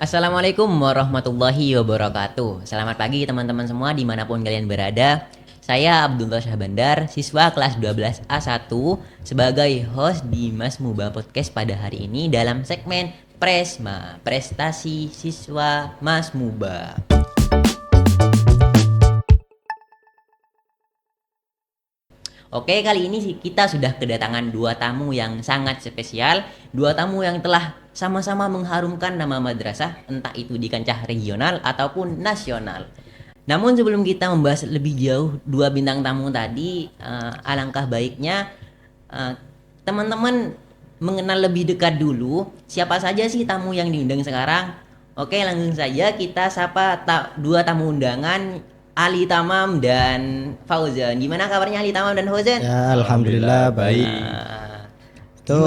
Assalamualaikum warahmatullahi wabarakatuh. Selamat pagi teman-teman semua dimanapun kalian berada. Saya Abdullah Syahbandar, siswa kelas 12A1 sebagai host di Mas Muba Podcast pada hari ini dalam segmen Presma, Prestasi Siswa Mas Muba. Oke, kali ini kita sudah kedatangan dua tamu yang sangat spesial. Dua tamu yang telah sama-sama mengharumkan nama madrasah, entah itu di kancah regional ataupun nasional. Namun sebelum kita membahas lebih jauh dua bintang tamu tadi, alangkah baiknya eh, teman-teman mengenal lebih dekat dulu siapa saja sih tamu yang diundang sekarang. Oke, langsung saja kita sapa dua tamu undangan, Ali Tamam dan Fauzan. Gimana kabarnya Ali Tamam dan Fauzan? Ya, alhamdulillah baik. Itu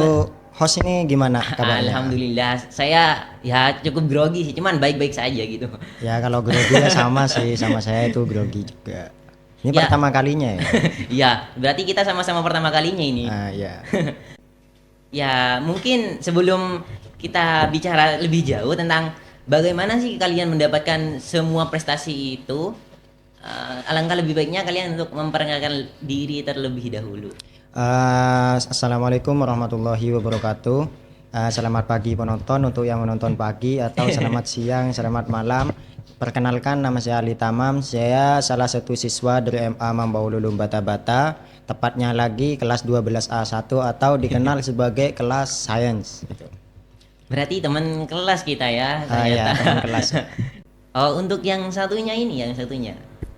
host ini gimana kabarnya? Alhamdulillah, saya ya cukup grogi sih, cuman baik-baik saja gitu. Ya kalau grogi ya sama sih, sama saya itu grogi juga. Ini Ya. pertama kalinya ya. Iya, berarti kita sama-sama pertama kalinya ini. Ya. Ya, mungkin sebelum kita bicara lebih jauh tentang bagaimana sih kalian mendapatkan semua prestasi itu, alangkah lebih baiknya kalian untuk memperkenalkan diri terlebih dahulu. Assalamualaikum warahmatullahi wabarakatuh. Selamat pagi penonton untuk yang menonton pagi atau selamat siang, selamat malam. Perkenalkan, nama saya Ali Tamam. Saya salah satu siswa dari MA Mambaululum Bata-Bata, tepatnya lagi kelas 12A1 atau dikenal sebagai kelas Science gitu. Berarti teman kelas kita ya, Ya, ternyata. teman kelas. Oh, untuk yang satunya ini, yang satunya.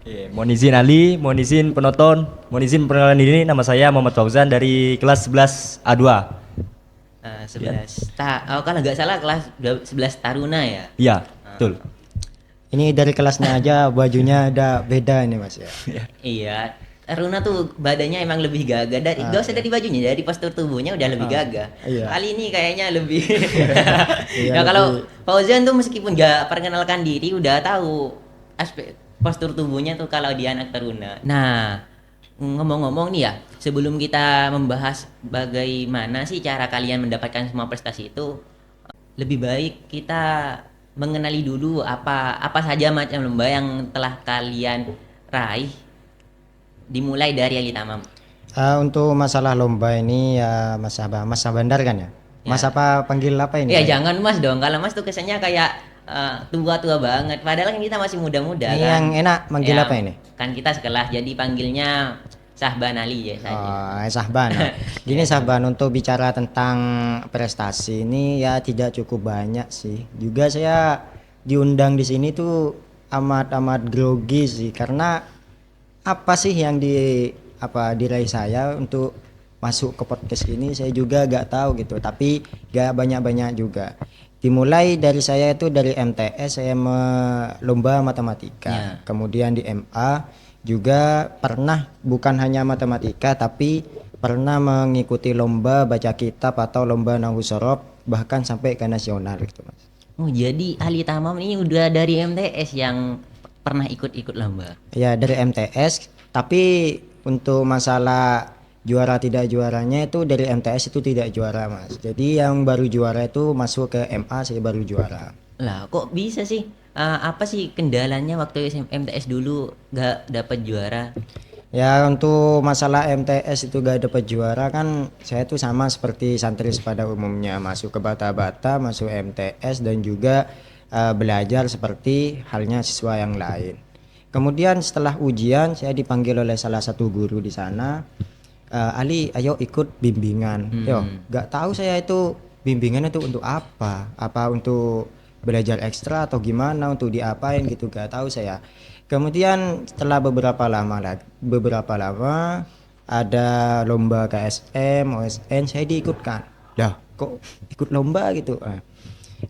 Mohon izin Ali, mohon izin penonton, mohon izin perkenalan diri. Nama saya Muhammad Fauzan dari kelas 11 A2. 11. Kalau nggak salah kelas 11 Taruna ya. Iya, betul. Ini dari kelasnya aja bajunya ada beda ini Mas ya. Iya. Taruna tuh badannya emang lebih gagah dari nggak usah dari bajunya, dari postur tubuhnya udah lebih gagah. Iya. Kali ini kayaknya lebih. Iya, Ya kalau lebih. Fauzan tuh meskipun nggak perkenalkan diri udah tahu aspek postur tubuhnya tuh kalau dia anak Taruna. Nah, ngomong-ngomong nih ya, sebelum kita membahas bagaimana sih cara kalian mendapatkan semua prestasi itu, lebih baik kita mengenali dulu apa saja macam lomba yang telah kalian raih, dimulai dari Ali Tamam. Untuk masalah lomba ini ya Mas Bandar kan ya? Mas Ya. apa panggil apa ini? Ya jangan Mas dong, kalau Mas tuh kesannya kayak tua-tua banget, padahal kan kita masih muda-muda Ini kan. yang enak manggil Ya, apa ini? Kan kita sekelas, jadi panggilnya Sahban Ali ya saja. Sahban. Gini Sahban, untuk bicara tentang prestasi ini ya tidak cukup banyak sih. Juga saya diundang di sini tuh amat grogi sih, karena apa sih yang diraih saya untuk masuk ke podcast ini saya juga gak tahu gitu, tapi gak banyak-banyak juga. Dimulai dari saya itu dari MTS, saya lomba matematika. Ya. Kemudian di MA juga pernah, bukan hanya matematika tapi pernah mengikuti lomba baca kitab atau lomba nahwu sorof, bahkan sampai ke nasional gitu Mas. Oh, jadi Ali Tamam ini udah dari MTS yang pernah ikut-ikut lomba. Ya dari MTS, tapi untuk masalah juara tidak juaranya itu dari MTS itu tidak juara Mas. Jadi yang baru juara itu masuk ke MA, saya baru juara. Lah, kok bisa sih? Apa sih kendalanya waktu MTS dulu gak dapat juara? Ya untuk masalah MTS itu gak dapat juara kan, saya tuh sama seperti santri pada umumnya, masuk ke Bata-Bata, masuk MTS dan juga belajar seperti halnya siswa yang lain. Kemudian setelah ujian saya dipanggil oleh salah satu guru di sana, Ali ayo ikut bimbingan. Yo, gak tahu saya itu bimbingan itu untuk apa untuk belajar ekstra atau gimana, untuk diapain gitu, gak tahu saya. Kemudian setelah beberapa lama ada lomba KSM, OSN, saya diikutkan. Dah, kok ikut lomba gitu.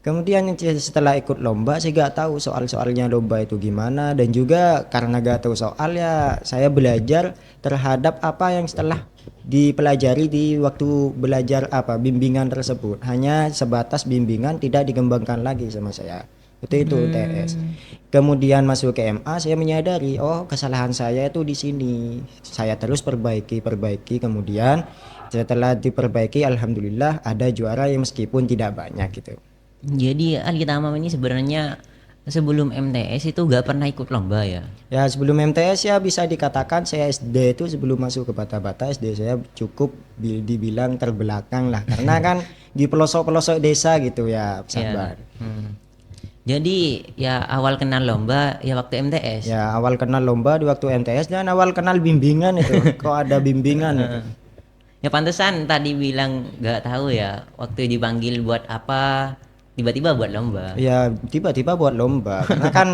Kemudian setelah ikut lomba saya gak tahu soal-soalnya lomba itu gimana, dan juga karena gak tahu soal ya saya belajar terhadap apa yang setelah dipelajari di waktu belajar bimbingan tersebut. Hanya sebatas bimbingan, tidak dikembangkan lagi sama saya. Itu UTS. Kemudian masuk ke MA, saya menyadari kesalahan saya itu di sini. Saya terus perbaiki. Kemudian setelah diperbaiki, alhamdulillah ada juara yang meskipun tidak banyak gitu. Jadi Ali Tamam ini sebenarnya sebelum MTS itu gak pernah ikut lomba ya. Ya sebelum MTS ya bisa dikatakan saya SD itu sebelum masuk ke Bata-Bata SD saya cukup dibilang terbelakang lah karena kan di pelosok-pelosok desa gitu ya sahabat. Hmm. Jadi ya awal kenal lomba ya waktu MTS. Ya awal kenal lomba di waktu MTS dan awal kenal bimbingan itu kok ada bimbingan itu. Ya pantesan tadi bilang gak tahu ya waktu dipanggil buat apa tiba-tiba buat lomba. Ya tiba-tiba buat lomba karena kan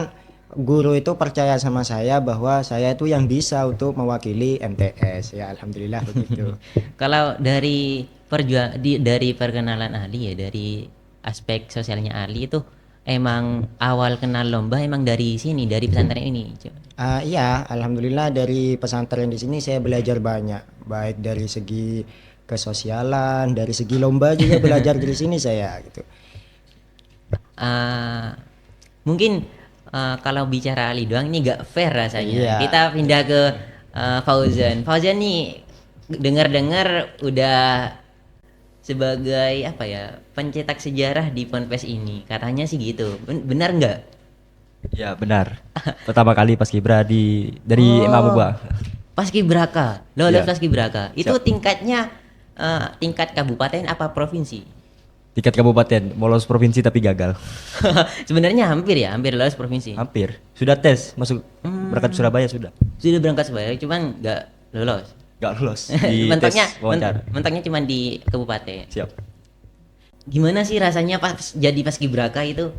guru itu percaya sama saya bahwa saya itu yang bisa untuk mewakili MTS ya alhamdulillah begitu. Kalau dari dari perkenalan Ali ya dari aspek sosialnya Ali itu emang awal kenal lomba emang dari sini dari pesantren ini. Iya, alhamdulillah dari pesantren di sini saya belajar banyak, baik dari segi kesosialan, dari segi lomba juga belajar dari sini saya gitu. Ah, mungkin kalau bicara Ali doang ini gak fair rasanya. Iya. Kita pindah ke Fauzan. Fauzan nih dengar-dengar udah sebagai apa ya pencetak sejarah di Ponpes ini katanya sih gitu. Benar nggak? Ya benar. Pertama kali paskibra dari Mamuba. Paskibraka, lolos Iya. Paskibraka. Itu Siap. tingkatnya tingkat kabupaten apa provinsi? Tingkat kabupaten, mau lolos provinsi tapi gagal. Sebenarnya hampir ya, hampir lolos provinsi. Hampir. Sudah tes masuk berangkat Surabaya sudah. Sudah berangkat sebagai cuman nggak lolos. Gak lolos di mentoknya tes wawancara. mentoknya cuma di kabupaten. Siap. Gimana sih rasanya pas jadi paskibraka itu?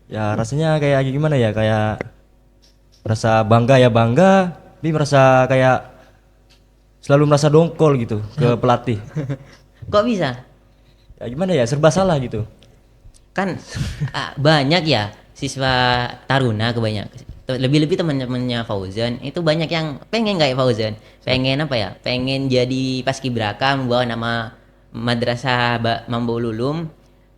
Ya rasanya kayak gimana ya, kayak merasa bangga ya bangga, tapi merasa kayak selalu merasa dongkol gitu ke pelatih. Kok bisa? Ya gimana ya, serba salah gitu. Kan banyak ya siswa taruna kebanyakan. Lebih-lebih teman-temannya Fauzan itu banyak yang pengen kayak Fauzan. Pengen apa ya? Pengen jadi paskibraka membawa nama Madrasah Mambaul Ulum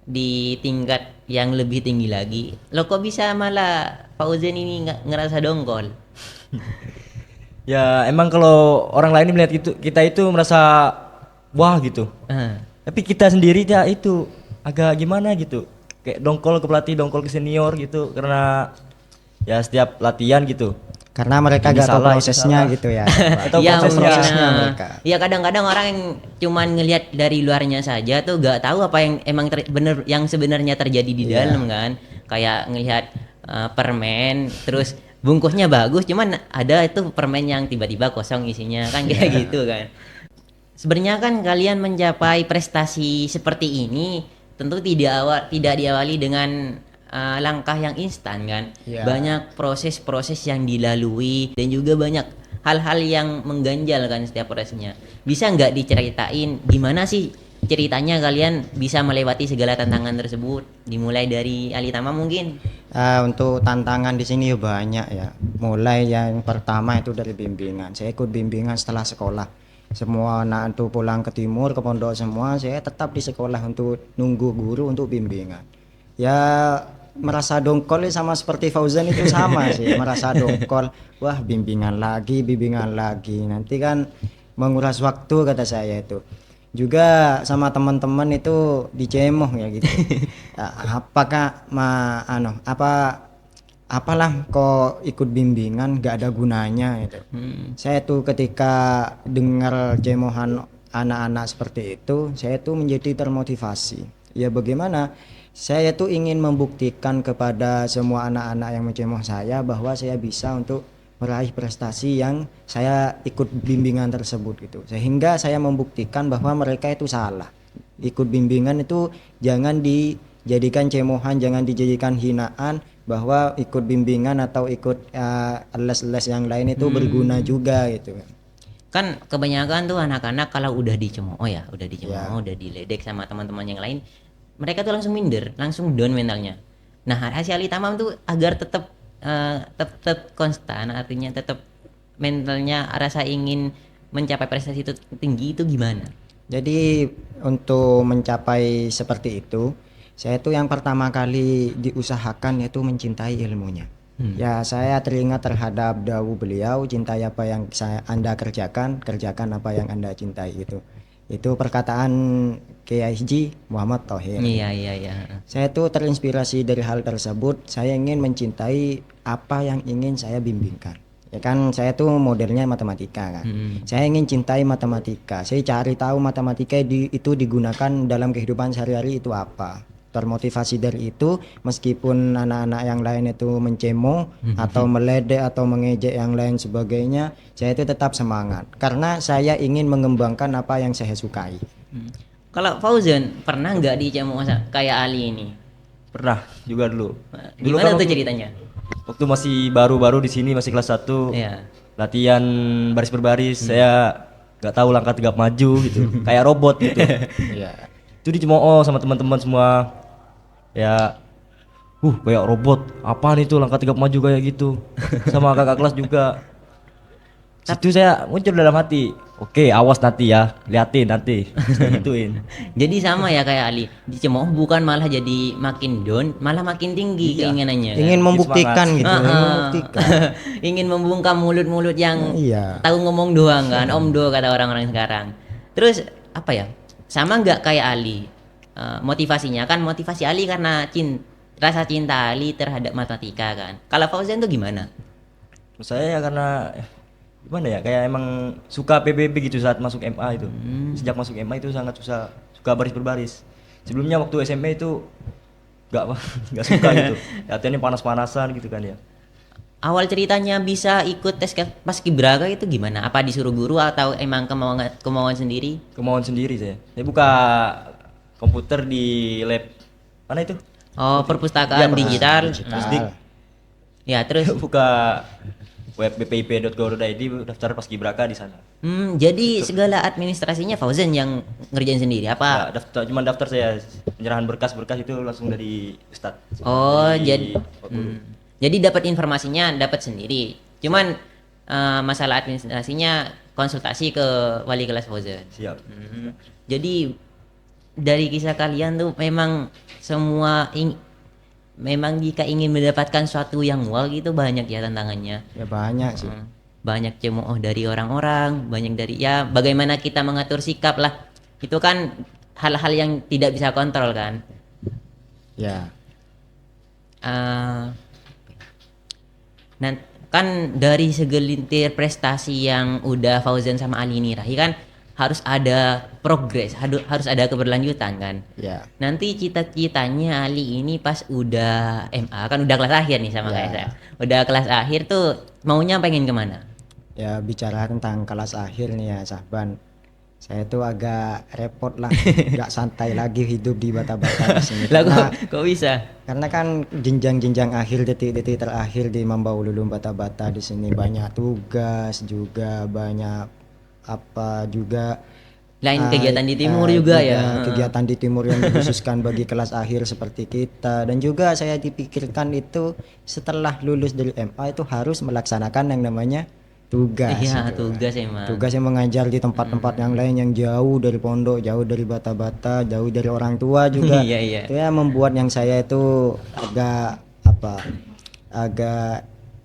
di tingkat yang lebih tinggi lagi. Lo kok bisa malah Fauzan ini nggak ngerasa dongkol? Ya emang kalau orang lain melihat itu kita itu merasa wah gitu. Ah. Tapi kita sendiri ya itu agak gimana gitu. Kayak dongkol ke pelatih, dongkol ke senior gitu karena ya setiap latihan gitu. Karena mereka Ini gak tahu salah, itu prosesnya salah. gitu ya. Atau Ya, prosesnya mungkin, mereka. ya kadang-kadang orang yang cuman ngelihat dari luarnya saja tuh gak tahu apa yang emang bener yang sebenarnya terjadi di Iya. dalam kan. Kayak ngelihat permen terus bungkusnya bagus cuman ada itu permen yang tiba-tiba kosong isinya kan kayak gitu kan. Sebenarnya kan kalian mencapai prestasi seperti ini tentu tidak diawali dengan langkah yang instan kan. Iya. Banyak proses-proses yang dilalui dan juga banyak hal-hal yang mengganjal kan setiap prosesnya. Bisa nggak diceritain gimana sih ceritanya kalian bisa melewati segala tantangan tersebut? Dimulai dari Ali Tama mungkin. Untuk tantangan di sini banyak ya. Mulai yang pertama itu dari bimbingan. Saya ikut bimbingan setelah sekolah. Semua anak itu pulang ke timur, ke pondok semua, saya tetap di sekolah untuk nunggu guru untuk bimbingan. Ya merasa dongkol ya sama seperti Fauzan itu sama sih, merasa dongkol. Wah, bimbingan lagi. Nanti kan menguras waktu kata saya itu. Juga sama teman-teman itu dicemoh ya gitu. Apakah apalah kok ikut bimbingan gak ada gunanya gitu. Saya tuh ketika dengar cemohan anak-anak seperti itu, saya tuh menjadi termotivasi. Ya bagaimana? Saya tuh ingin membuktikan kepada semua anak-anak yang mencemoh saya bahwa saya bisa untuk meraih prestasi yang saya ikut bimbingan tersebut gitu. Sehingga saya membuktikan bahwa mereka itu salah. Ikut bimbingan itu jangan dijadikan cemohan, jangan dijadikan hinaan, bahwa ikut bimbingan atau ikut les-les yang lain itu berguna juga gitu. Kan kebanyakan tuh anak-anak kalau udah dicemooh Ya. udah diledek sama teman-teman yang lain, mereka tuh langsung minder, langsung down mentalnya. Nah, rahasia Ali Tamam tuh agar tetap konstan, artinya tetap mentalnya rasa ingin mencapai prestasi itu tinggi itu gimana? Jadi untuk mencapai seperti itu, saya tuh yang pertama kali diusahakan yaitu mencintai ilmunya. Ya saya teringat terhadap dawuh beliau, cintai apa yang Anda kerjakan, kerjakan apa yang Anda cintai gitu. Itu perkataan Kiai Haji Muhammad Thohir. Iya, iya, iya. Saya tuh terinspirasi dari hal tersebut. Saya ingin mencintai apa yang ingin saya bimbingkan. Ya kan saya tuh modelnya matematika kan. Saya ingin cintai matematika. Saya cari tahu matematika itu digunakan dalam kehidupan sehari-hari itu apa. Termotivasi dari itu, meskipun anak-anak yang lain itu mencemo atau meledek atau mengejek yang lain sebagainya, saya itu tetap semangat karena saya ingin mengembangkan apa yang saya sukai. Kalau Fauzan pernah nggak dicemooh kayak Ali ini? Pernah juga dulu. Gimana tuh waktu, ceritanya? waktu masih baru-baru di sini masih kelas 1. Iya. Latihan baris berbaris, saya nggak tahu langkah tegap maju gitu. Kayak robot gitu. Iya. Itu dicemooh sama teman-teman semua. Ya kayak robot. Apaan itu langkah tegap maju kayak gitu. Sama kakak kelas juga. Situ saya muncul dalam hati, oke, awas nanti ya, liatin nanti. Gituin. Jadi sama ya kayak Ali, dicemooh bukan malah jadi makin down, malah makin tinggi keinginannya. Ingin membuktikan semangat. gitu, ingin membuktikan. Ingin membungkam mulut-mulut yang Iya. tahu ngomong doang kan, omdo kata orang-orang sekarang. Terus apa ya? Sama nggak kayak Ali? Motivasinya kan motivasi Ali karena rasa cinta Ali terhadap matematika kan. Kalau Fauzan tuh gimana? Terus saya ya karena gimana ya, kayak emang suka PBB gitu saat masuk MA itu. Sejak masuk MA itu sangat suka baris berbaris. Sebelumnya waktu SMP itu nggak suka gitu. Latihannya panas-panasan gitu kan ya. Awal ceritanya bisa ikut tes Paskibraka itu gimana? Apa disuruh guru atau emang kemauan sendiri? Kemauan sendiri saya. Saya buka komputer di lab mana itu? Oh, perpustakaan digital. Terus di Ya, terus buka web bpip.go.id, daftar Paskibraka di sana. Jadi segala administrasinya Fauzan yang ngerjain sendiri apa? Cuma daftar saya, penyerahan berkas-berkas itu langsung dari Ustadz. Oh, Dari jadi Pak Guru. jadi dapat informasinya dapat sendiri. Cuman masalah administrasinya konsultasi ke wali kelas Fauzan. Siap. Jadi dari kisah kalian tuh memang memang jika ingin mendapatkan suatu yang wow gitu banyak ya tantangannya. Ya banyak sih. Banyak cemooh dari orang-orang, banyak dari ya bagaimana kita mengatur sikap lah. Itu kan hal-hal yang tidak bisa kontrol kan. Ya. Nah, kan dari segelintir prestasi yang udah Fauzan sama Ali ini raih kan harus ada progres, harus ada keberlanjutan kan. Ya. Nanti cita-citanya Ali ini pas udah MA kan udah kelas akhir nih sama Ya. kayak saya. Udah kelas akhir tuh maunya pengen kemana? Ya bicara tentang kelas akhir nih ya Sahban. Saya tuh agak repot lah, nggak santai lagi hidup di bata-bata di sini. Lah Karena, kok bisa? karena kan jenjang-jenjang akhir, detik-detik terakhir di Mamba Ululum Bata-Bata di sini banyak tugas juga, banyak apa juga Lain kegiatan di timur juga ya. kegiatan di timur yang dikhususkan bagi kelas akhir seperti kita, dan juga saya dipikirkan itu setelah lulus dari MA itu harus melaksanakan yang namanya tugas. Iya, gitu. tugas emang. Tugas yang mengajar di tempat-tempat yang lain yang jauh dari pondok, jauh dari bata-bata, jauh dari orang tua juga. Iya, iya. Itu ya membuat yang saya itu agak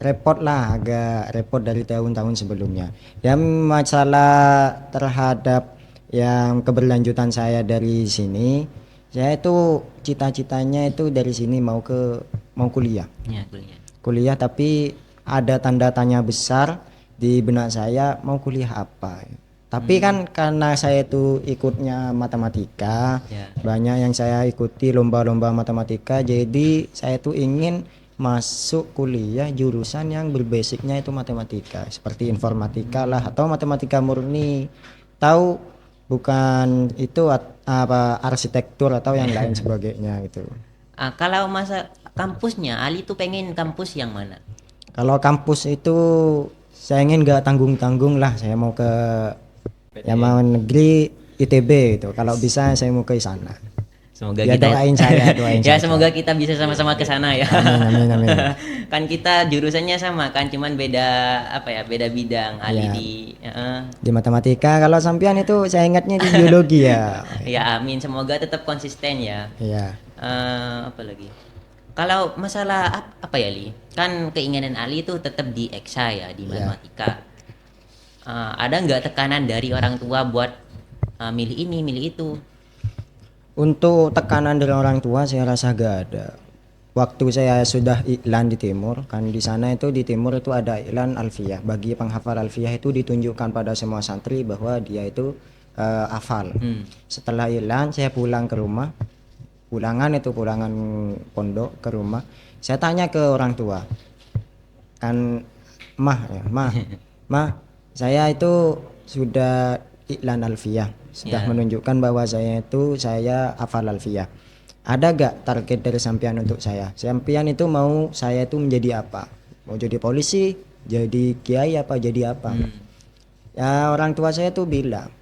repot dari tahun-tahun sebelumnya. Dan masalah terhadap yang keberlanjutan saya dari sini, saya itu cita-citanya itu dari sini mau kuliah. Ya, kuliah. Kuliah, tapi ada tanda tanya besar di benak saya, mau kuliah apa. Tapi kan karena saya itu ikutnya matematika, Ya. banyak yang saya ikuti lomba-lomba matematika, jadi saya tuh ingin masuk kuliah jurusan yang berbasicnya itu matematika, seperti informatika lah atau matematika murni. Tahu bukan itu apa arsitektur atau yang lain sebagainya gitu. Kalau masa kampusnya Ali tuh pengen kampus yang mana? Kalau kampus itu saya ingin gak tanggung-tanggung lah, saya mau ke yang mau negeri ITB gitu. Kalau bisa saya mau ke sana. Semoga Ya, kita doain saya, doain ya saya. semoga kita bisa sama-sama ke sana ya. Amin, amin, amin. Kan kita jurusannya sama kan, cuman beda beda bidang. Ali Ya. di Di matematika, kalau sampean itu saya ingatnya di biologi ya. ya amin, semoga tetap konsisten ya. Iya. Apa lagi? Kalau masalah apa ya Li? Kan keinginan Ali itu tetap di EXA ya, di Iya. matematika. Ada nggak tekanan dari orang tua buat milih ini, milih itu. Untuk tekanan dari orang tua saya rasa gak ada. Waktu saya sudah iklan di timur, kan di sana itu di timur itu ada iklan alfiyah. Bagi penghafal alfiyah itu ditunjukkan pada semua santri bahwa dia itu hafal. Setelah iklan saya pulang ke rumah, pulangan pondok ke rumah. Saya tanya ke orang tua, kan mah, saya itu sudah iklan alfiyah, sudah Ya. menunjukkan bahwa saya hafal alfiyah. Ada gak target dari sampean untuk saya? Sampean itu mau saya itu menjadi apa? Mau jadi polisi, jadi kiai apa, jadi apa? Ya orang tua saya tuh bilang,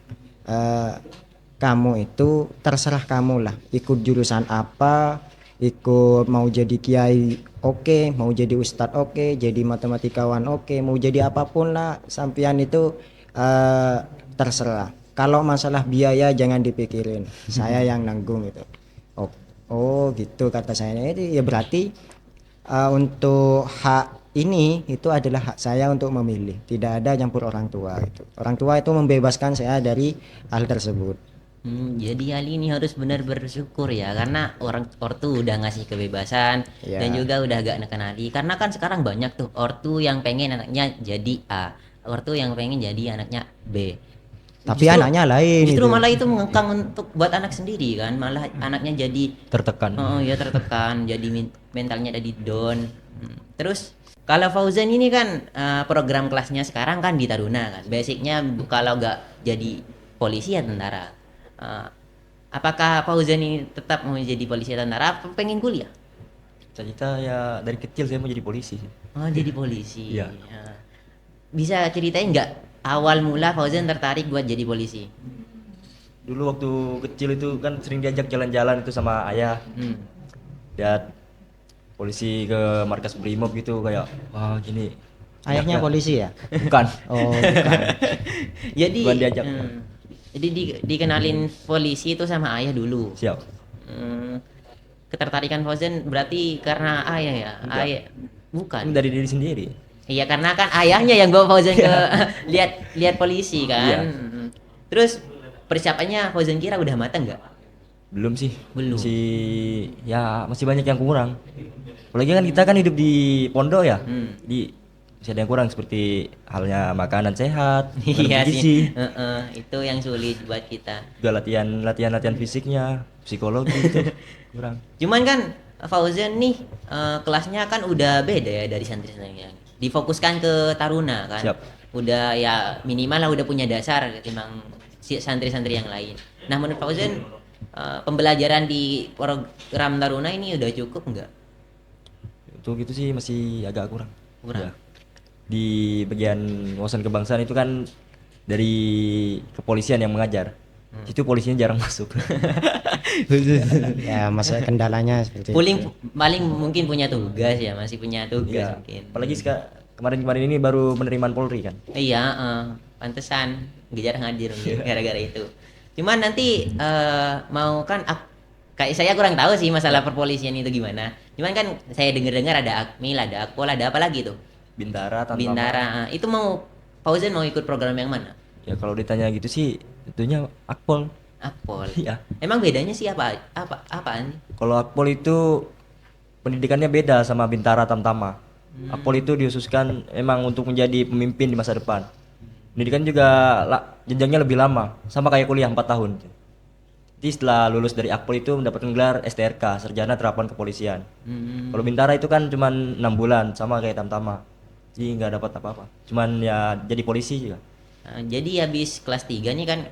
kamu itu terserah kamu lah, ikut jurusan apa, ikut mau jadi kiai oke, mau jadi ustadz oke, jadi matematikawan oke, mau jadi apapun lah, sampean itu terserah. Kalau masalah biaya jangan dipikirin, saya yang nanggung itu. Oh gitu kata saya. Itu ya berarti untuk hak ini itu adalah hak saya untuk memilih, tidak ada campur orang tua itu. Orang tua itu membebaskan saya dari hal tersebut. Jadi Ali ini harus benar bersyukur ya, karena orang ortu udah ngasih kebebasan Ya. dan juga udah gak neken Ali. Karena kan sekarang banyak tuh ortu yang pengen anaknya jadi A, ortu yang pengen jadi anaknya B. Tapi anaknya lain Justru itu. malah itu mengekang untuk buat anak sendiri kan, malah anaknya jadi Tertekan. oh ya tertekan, jadi mentalnya jadi down. Terus kalau Fauzan ini kan program kelasnya sekarang kan di Taruna kan, basicnya kalau nggak jadi polisi ya tentara. Apakah Fauzan ini tetap mau jadi polisi atau tentara? Apa pengen kuliah? Cita-cita ya dari kecil saya mau jadi polisi sih. Oh jadi polisi. Iya. Bisa ceritain nggak awal mula Fauzan tertarik buat jadi polisi? Dulu waktu kecil itu kan sering diajak jalan-jalan itu sama ayah. Lihat polisi ke markas Brimob gitu kayak wah gini. Ayahnya Banyaknya- polisi ya? Bukan. Oh bukan. Jadi Bukan diajak. jadi dikenalin polisi itu sama ayah dulu. Siap. Ketertarikan Fauzan berarti karena ayah ya? Enggak. Ayah bukan. Ini dari diri sendiri. Iya karena kan ayahnya yang bawa Fauzan ke lihat polisi kan. Iya. Terus persiapannya Fauzan kira udah matang nggak? Belum sih. Belum. Masih banyak yang kurang. Apalagi kan kita kan hidup di pondok ya. Di masih ada yang kurang seperti halnya makanan sehat, Iya makanan bergizi, sih. Itu yang sulit buat kita. juga latihan fisiknya, psikologi itu kurang. Cuman kan Fauzan nih kelasnya kan udah beda ya dari santri-santri yang lain. Difokuskan ke Taruna kan. Siap. Udah ya minimal lah udah punya dasar ketimbang santri-santri yang lain. Nah menurut Fauzan pembelajaran di program Taruna ini udah cukup nggak? Untuk itu sih masih agak kurang. Kurang. Ya. Di bagian wawasan kebangsaan itu kan dari kepolisian yang mengajar. Itu polisinya jarang masuk. Ya masa kendalanya seperti Paling mungkin punya tugas ya, masih punya tugas Iya. mungkin. Apalagi kemarin-kemarin ini baru penerimaan Polri kan. Iya, pantesan jarang hadir mungkin gara-gara itu. Cuman nanti mau kan kayak saya kurang tahu sih masalah perpolisian itu gimana. Cuman kan saya dengar-dengar ada Akmil, ada Akpol, ada apa lagi tuh? Bintara, Tamtama. Bintara. Itu mau Fauzan mau ikut program yang mana? Ya kalau ditanya gitu sih tentunya Akpol. Akpol. Iya. Emang bedanya sih apaan sih? Kalau Akpol itu pendidikannya beda sama Bintara, Tamtama. Akpol itu dihususkan emang untuk menjadi pemimpin di masa depan. Pendidikan juga jenjangnya lebih lama, sama kayak kuliah 4 tahun. Jadi setelah lulus dari Akpol itu mendapatkan gelar STRK, Sarjana Terapan Kepolisian. Kalau Bintara itu kan cuman 6 bulan, sama kayak Tamtama. Jadi nggak dapat apa-apa. Cuman ya jadi polisi juga. Jadi habis kelas 3 nih kan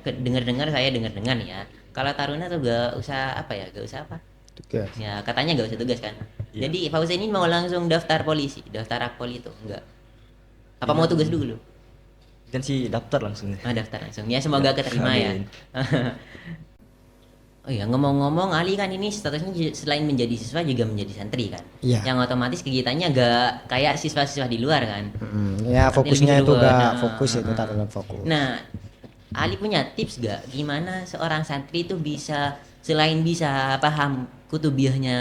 saya dengar-dengar ya. Kalau Taruna tuh gak usah apa ya, gak usah apa. tugas. Ya katanya gak usah tugas kan. Iya. Jadi Fauzan ini mau langsung daftar polisi, daftar Akpol itu enggak. Apa mau tugas dulu? Dan sih daftar langsung. Daftar langsung. Ya semoga keterima ya. Amin. Oh ya ngomong-ngomong Ali kan ini statusnya selain menjadi siswa juga menjadi santri kan. Iya. Yang otomatis kegiatannya gak kayak siswa-siswa di luar kan. Ya fokusnya lebih itu luar. gak Nah, fokus itu taruh fokus. Nah, Ali punya tips gak gimana seorang santri itu bisa selain bisa paham kutubiahnya,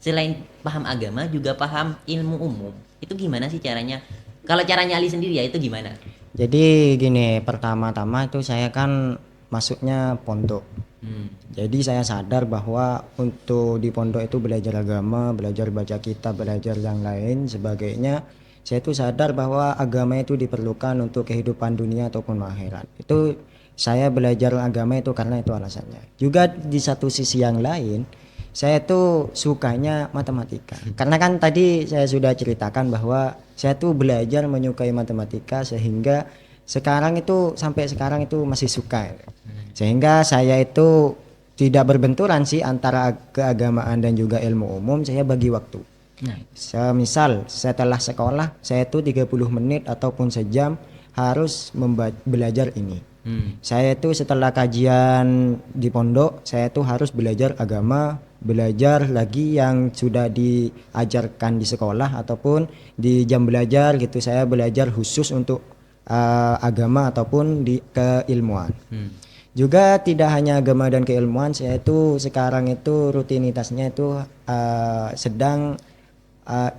selain paham agama juga paham ilmu umum. Itu gimana sih caranya? Kalau caranya Ali sendiri ya itu gimana? Jadi gini, pertama-tama itu saya kan masuknya pondok. Jadi saya sadar bahwa untuk di pondok itu belajar agama, belajar baca kitab, belajar yang lain sebagainya. Saya itu sadar bahwa agama itu diperlukan untuk kehidupan dunia ataupun akhirat. Itu saya belajar agama itu karena itu alasannya. Juga di satu sisi yang lain, saya itu sukanya matematika. Karena kan tadi saya sudah ceritakan bahwa saya tuh belajar menyukai matematika sehingga sekarang itu sampai sekarang itu masih suka. Sehingga saya itu tidak berbenturan sih antara keagamaan dan juga ilmu umum, saya bagi waktu. Semisal setelah sekolah saya itu 30 menit ataupun sejam harus belajar ini. Saya itu setelah kajian di pondok, saya itu harus belajar agama, belajar lagi yang sudah diajarkan di sekolah ataupun di jam belajar gitu. Saya belajar khusus untuk agama ataupun di keilmuan. Juga tidak hanya agama dan keilmuan, saya itu sekarang itu rutinitasnya itu sedang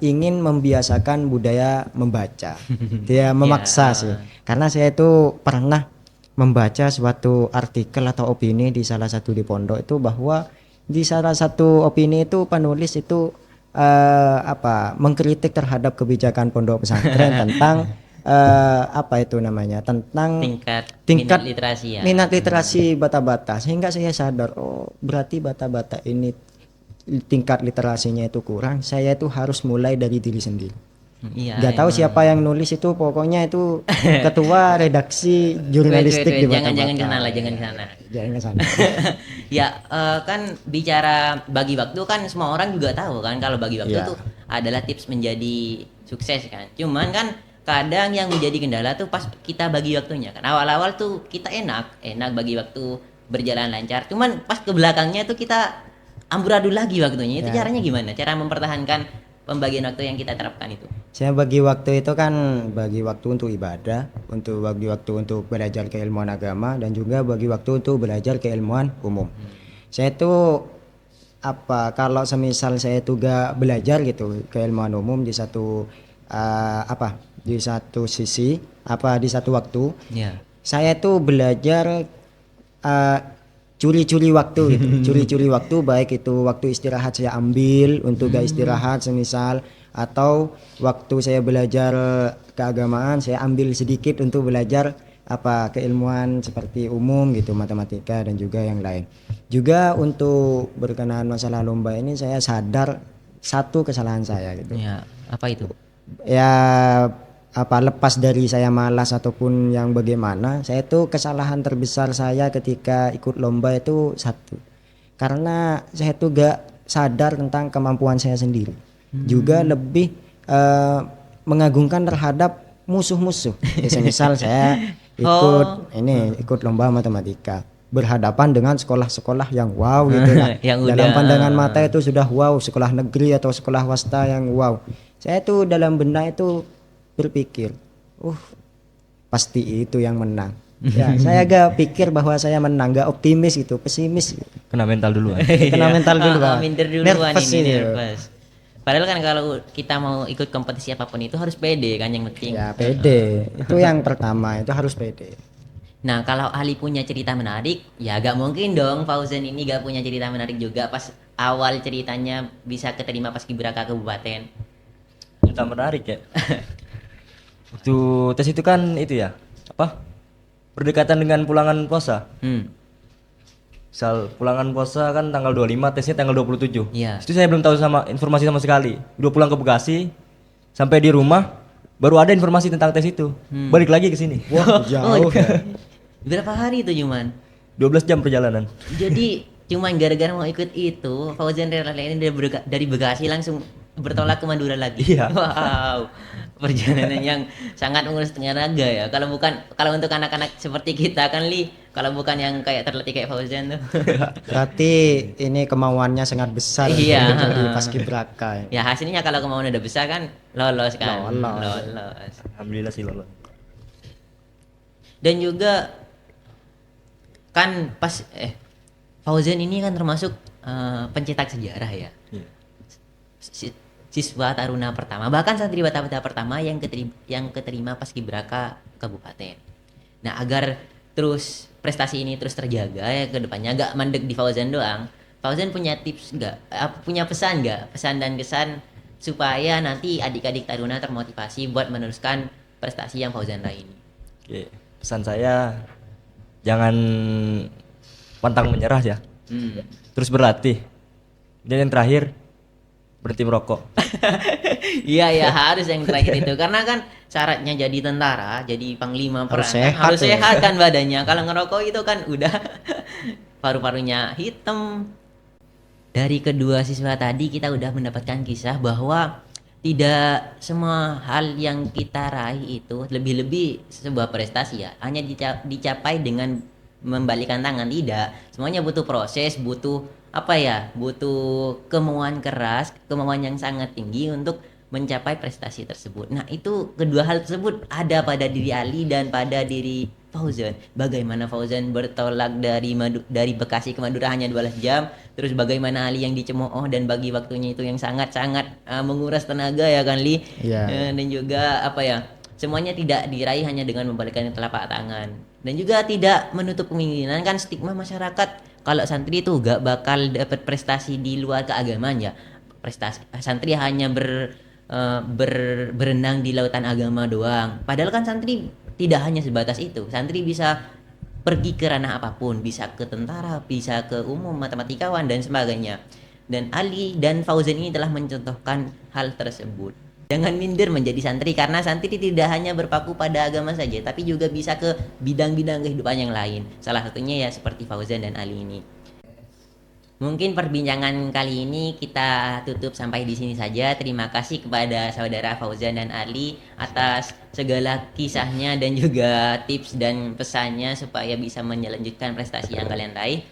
ingin membiasakan budaya membaca. Dia memaksa sih. Karena saya itu pernah membaca suatu artikel atau opini di salah satu di pondok itu bahwa di salah satu opini itu penulis itu mengkritik terhadap kebijakan pondok pesantren tentang apa itu namanya, tentang tingkat minat literasi ya. Minat literasi bata-bata, sehingga saya sadar berarti bata-bata ini tingkat literasinya itu kurang. Saya itu harus mulai dari diri sendiri. Gak tahu siapa yang nulis itu, pokoknya itu ketua redaksi jurnalistik di jangan bata-bata. jangan kesana. Jangan kesana. Ya kan bicara bagi waktu kan semua orang juga tahu kan kalau bagi waktu itu adalah tips menjadi sukses kan. Cuman kan kadang yang menjadi kendala tuh pas kita bagi waktunya kan. Awal-awal tuh kita enak bagi waktu berjalan lancar. Cuman pas ke belakangnya tuh kita amburadul lagi waktunya. Itu caranya gimana? Cara mempertahankan pembagian waktu yang kita terapkan itu. Saya bagi waktu itu kan bagi waktu untuk ibadah, untuk bagi waktu untuk belajar keilmuan agama, dan juga bagi waktu untuk belajar keilmuan umum. Saya itu kalau semisal saya itu gak belajar gitu keilmuan umum di satu di satu sisi di satu waktu, saya itu belajar curi-curi waktu gitu. Curi-curi waktu, baik itu waktu istirahat saya ambil untuk gak istirahat semisal, atau waktu saya belajar keagamaan saya ambil sedikit untuk belajar keilmuan seperti umum gitu, matematika dan juga yang lain. Juga untuk berkenaan masalah lomba ini, saya sadar satu kesalahan saya gitu. Ya, apa itu? Ya lepas dari saya malas ataupun yang bagaimana, saya itu kesalahan terbesar saya ketika ikut lomba itu satu, karena saya tuh gak sadar tentang kemampuan saya sendiri. Juga lebih mengagungkan terhadap musuh-musuh. Misal saya ikut lomba matematika, berhadapan dengan sekolah-sekolah yang wow gitu kan. Dalam pandangan mata itu sudah wow, sekolah negeri atau sekolah swasta yang wow. Saya tuh dalam benak itu berpikir, pasti itu yang menang. Ya, saya gak pikir bahwa saya menang, gak optimis gitu, pesimis gitu. Kena mental dulu. Mental dulu kan. Minder duluan ini, nervous. Padahal kan kalau kita mau ikut kompetisi apapun itu harus pede kan yang penting. Ya pede, itu yang pertama, itu harus pede. Nah kalau Ali punya cerita menarik, ya gak mungkin dong Fauzan ini gak punya cerita menarik juga pas awal ceritanya bisa keterima Paskibraka Kabupaten. Cerita menarik ya. Waktu tes itu kan itu ya, berdekatan dengan pulangan puasa. Misal pulangan puasa kan tanggal 25, tesnya tanggal 27. Iya. Itu saya belum tahu informasi sama sekali. Udah pulang ke Bekasi, sampai di rumah baru ada informasi tentang tes itu. Balik lagi ke sini. Wah, jauh. Berapa hari itu cuman? 12 jam perjalanan. Jadi cuman gara-gara mau ikut itu, Fauzan rela ini dari Bekasi langsung bertolak ke Madura lagi. Iya. Wow, perjalanan yang sangat menguras tenaga ya. Kalau untuk anak-anak seperti kita kan kalau bukan yang kayak terlatih kayak Fauzan tuh. Berarti ini kemauannya sangat besar Iya. untuk jadi paskibraka. Ya hasilnya kalau kemauan udah besar kan lolos kan. Lolos. Alhamdulillah sih lolos. Dan juga kan Fauzan ini kan termasuk pencetak sejarah ya. Iya. Siswa taruna pertama, bahkan santri bata pertama yang keterima Paskibraka Kabupaten. Nah, agar terus prestasi ini terus terjaga ya ke depannya, gak mandek di Fauzan doang. Fauzan punya tips nggak, punya pesan nggak, pesan dan kesan supaya nanti adik-adik Taruna termotivasi buat meneruskan prestasi yang Fauzan raih ini. Oke, pesan saya jangan pantang menyerah ya. Terus berlatih. Dan yang terakhir berhenti merokok. Iya ya, harus yang terakhir itu, karena kan syaratnya jadi tentara, jadi panglima perang Harus kan sehat harus ya. sehat kan badannya. Kalau ngerokok itu kan udah paru-parunya hitam. Dari kedua siswa tadi kita udah mendapatkan kisah bahwa tidak semua hal yang kita raih itu lebih-lebih sebuah prestasi ya, hanya dicapai dengan membalikan tangan. Tidak, semuanya butuh proses, butuh apa ya, butuh kemauan keras, kemauan yang sangat tinggi untuk mencapai prestasi tersebut. Nah, itu kedua hal tersebut ada pada diri Ali dan pada diri Fauzan. Bagaimana Fauzan bertolak dari Bekasi ke Madura hanya 12 jam, terus bagaimana Ali yang dicemooh dan bagi waktunya itu yang sangat-sangat menguras tenaga ya kan Li. Iya. Dan juga apa ya, semuanya tidak diraih hanya dengan membalikkan telapak tangan. Dan juga tidak menutup kemungkinan kan stigma masyarakat kalau santri itu gak bakal dapat prestasi di luar keagamaan ya. Prestasi santri hanya berenang di lautan agama doang. Padahal kan santri tidak hanya sebatas itu. Santri bisa pergi ke ranah apapun, bisa ke tentara, bisa ke umum, matematikawan dan sebagainya. Dan Ali dan Fauzan ini telah mencontohkan hal tersebut. Jangan minder menjadi santri, karena santri tidak hanya berpaku pada agama saja, tapi juga bisa ke bidang-bidang kehidupan yang lain. Salah satunya ya seperti Fauzan dan Ali ini. Mungkin perbincangan kali ini kita tutup sampai di sini saja. Terima kasih kepada saudara Fauzan dan Ali atas segala kisahnya dan juga tips dan pesannya supaya bisa melanjutkan prestasi yang kalian raih.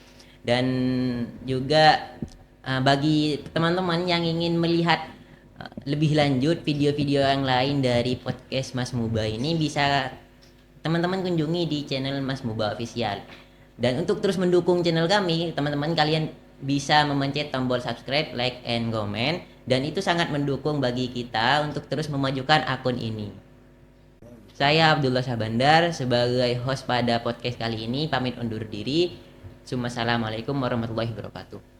Dan juga bagi teman-teman yang ingin melihat lebih lanjut video-video yang lain dari podcast Mas Muba ini, bisa teman-teman kunjungi di channel Mas Muba Official. Dan untuk terus mendukung channel kami, teman-teman kalian bisa memencet tombol subscribe, like, and comment, dan itu sangat mendukung bagi kita untuk terus memajukan akun ini. Saya Abdullah Syahbandar sebagai host pada podcast kali ini pamit undur diri. Assalamualaikum warahmatullahi wabarakatuh.